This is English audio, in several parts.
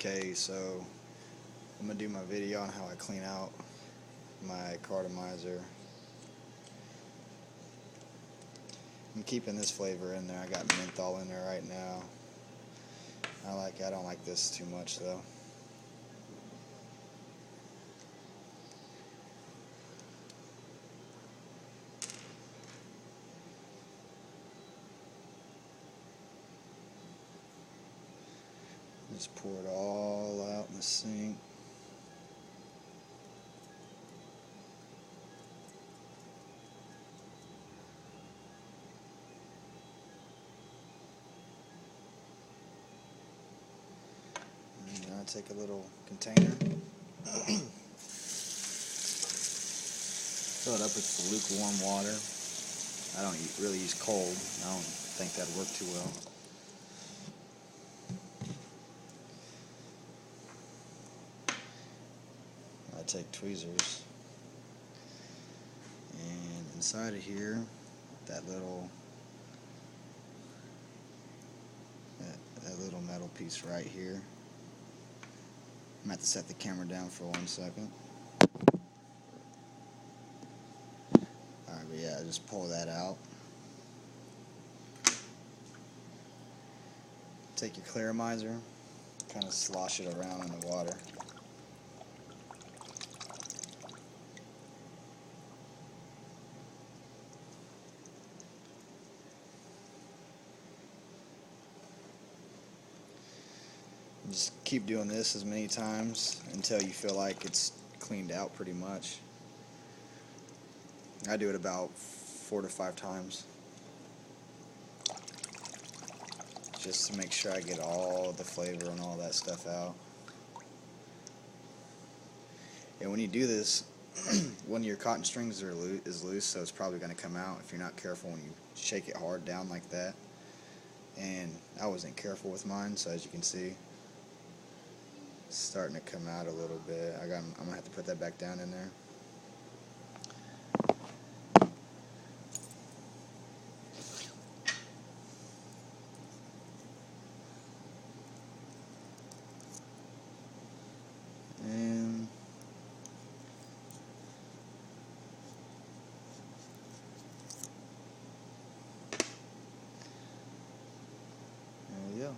Okay, so I'm going to do my video on how I clean out my clearomizer. I'm keeping this flavor in there. I got menthol in there right now. I don't like this too much though. Just pour it all out in the sink. And I take a little container, fill it up with lukewarm water. I don't really use cold. I don't think that'd work too well. I take tweezers, and inside of here, that little metal piece right here. I'm going to have to set the camera down for 1 second. Alright, but yeah, just pull that out. Take your clearomizer, kind of slosh it around in the water. Just keep doing this as many times until you feel like it's cleaned out pretty much. I do it about 4 to 5 times, just to make sure I get all the flavor and all that stuff out. And when you do this, one of your cotton strings is loose, so it's probably going to come out if you're not careful when you shake it hard down like that. And I wasn't careful with mine, so as you can see, it's starting to come out a little bit. I'm going to have to put that back down in there. And there we go.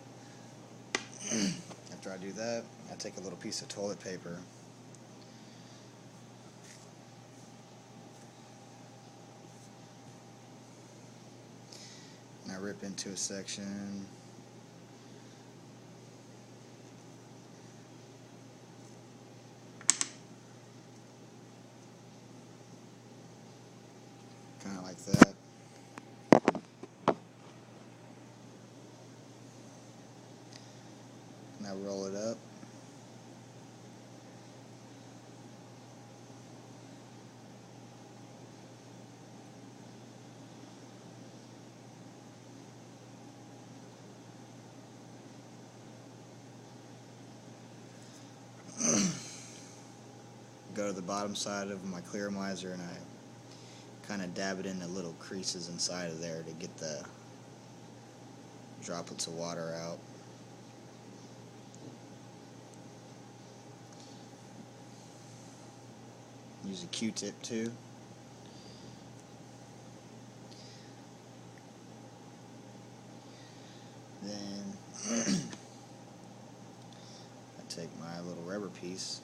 After I do that, I take a little piece of toilet paper, and I rip into a section. Kind of like that. And I roll it up. Go to the bottom side of my clearomizer and I kind of dab it in the little creases inside of there to get the droplets of water out. Use a Q-tip too. Then I take my little rubber piece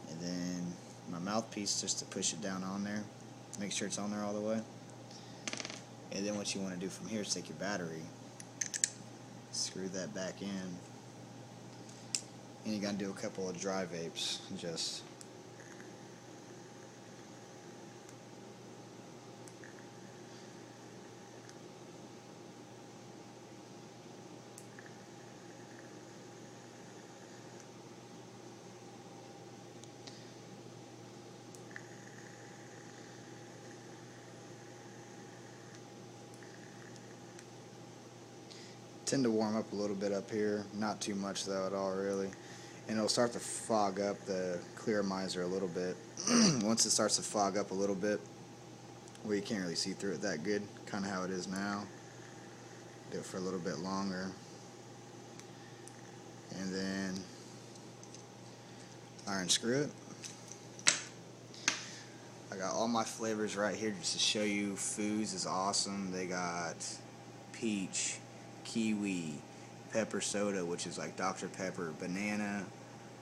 and then my mouthpiece just to push it down on there. Make sure it's on there all the way. And then what you want to do from here is take your battery, screw that back in, and you're going to do a couple of dry vapes. Just tend to warm up a little bit up here, not too much though at all really, and it'll start to fog up the clearomizer a little bit. Once it starts to fog up a little bit where you can't really see through it that good, kind of how it is now, Do it for a little bit longer. And then iron screw it. I got all my flavors right here just to show you. Foos is awesome. They got peach, kiwi, pepper soda, which is like Dr. Pepper, banana,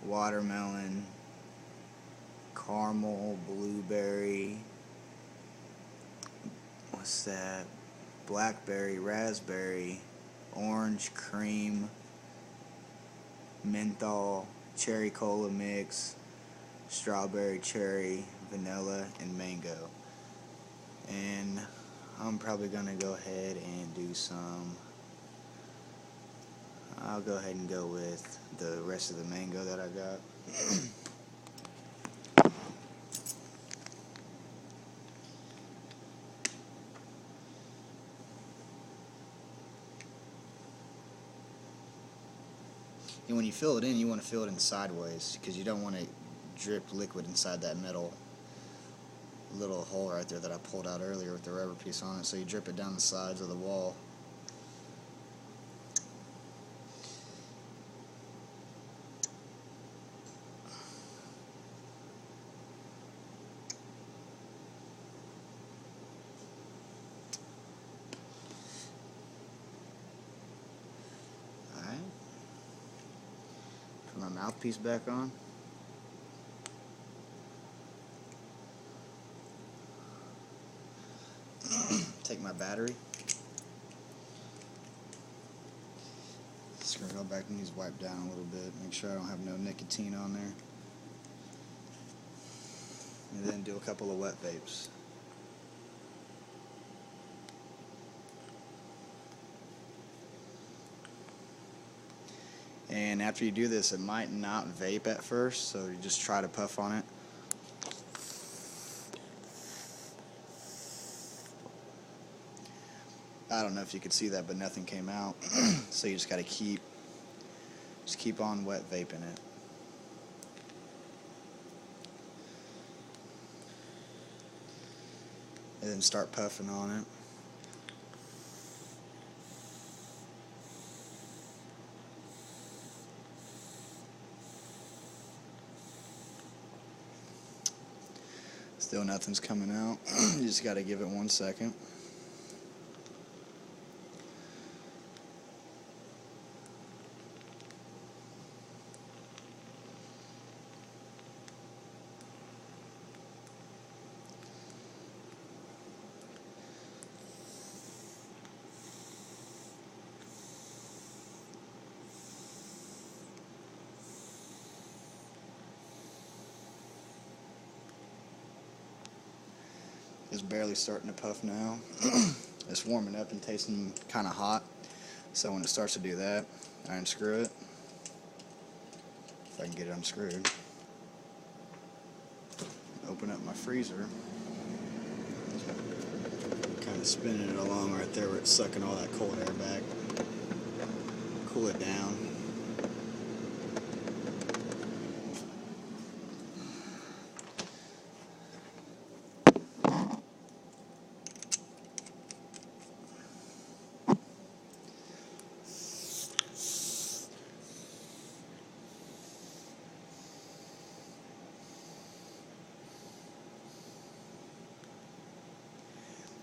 watermelon, caramel, blueberry, what's that, blackberry, raspberry, orange, cream, menthol, cherry cola mix, strawberry, cherry, vanilla, and mango. And I'm probably gonna go ahead and do some, I'll go ahead and go with the rest of the mango that I got. And when you fill it in, you want to fill it in sideways because you don't want to drip liquid inside that metal little hole right there that I pulled out earlier with the rubber piece on it. So you drip it down the sides of the wall. Alright. Put my mouthpiece back on. Take my battery. Just gonna go back and use wipe down a little bit. Make sure I don't have no nicotine on there. And then do a couple of wet vapes. And after you do this, it might not vape at first, so you just try to puff on it. I don't know if you could see that, but nothing came out. So you just got to keep on wet vaping it. And then start puffing on it. Still nothing's coming out. You just got to give it 1 second. It's barely starting to puff now. It's warming up and tasting kind of hot. So when it starts to do that, I unscrew it. If I can get it unscrewed. Open up my freezer. Kind of spinning it along right there where it's sucking all that cold air back. Cool it down.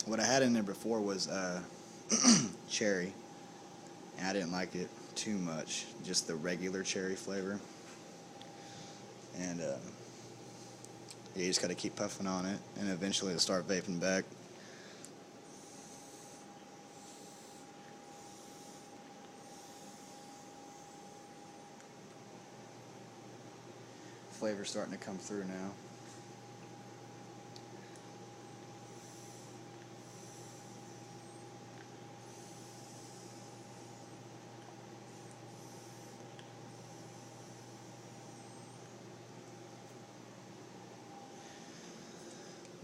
What I had in there before was cherry, and I didn't like it too much, just the regular cherry flavor. And yeah, you just got to keep puffing on it, and eventually it'll start vaping back. Flavor's starting to come through now.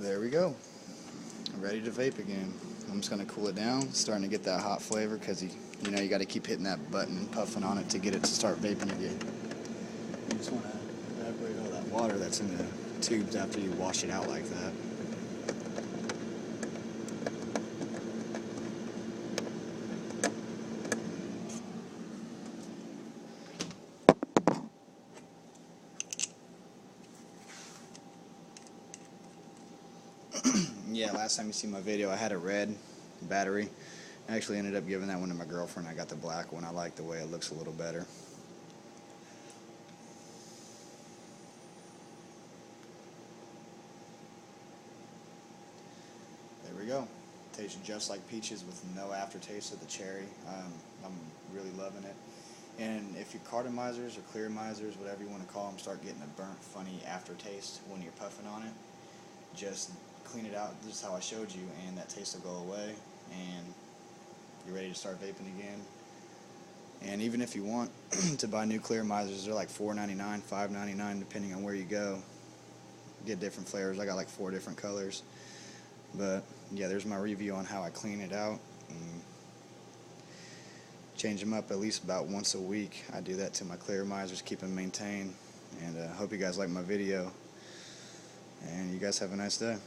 There we go. I'm ready to vape again. I'm just going to cool it down. It's starting to get that hot flavor because you know you got to keep hitting that button and puffing on it to get it to start vaping again. You just want to evaporate all that water that's in the tubes after you wash it out like that. Yeah, last time you see my video, I had a red battery. I actually ended up giving that one to my girlfriend. I got the black one. I like the way it looks a little better. There we go. Tastes just like peaches with no aftertaste of the cherry. I'm really loving it. And if your cartomizers or clearomizers, whatever you want to call them, start getting a burnt, funny aftertaste when you're puffing on it, just clean it out just how I showed you, and that taste will go away, and you're ready to start vaping again. And even if you want to buy new clearomizers, they're like $4.99, $5.99, depending on where you go. Get different flavors. I got like 4 different colors. But yeah, there's my review on how I clean it out. And change them up at least about once a week. I do that to my clearomizers, keep them maintained. And I hope you guys like my video. And you guys have a nice day.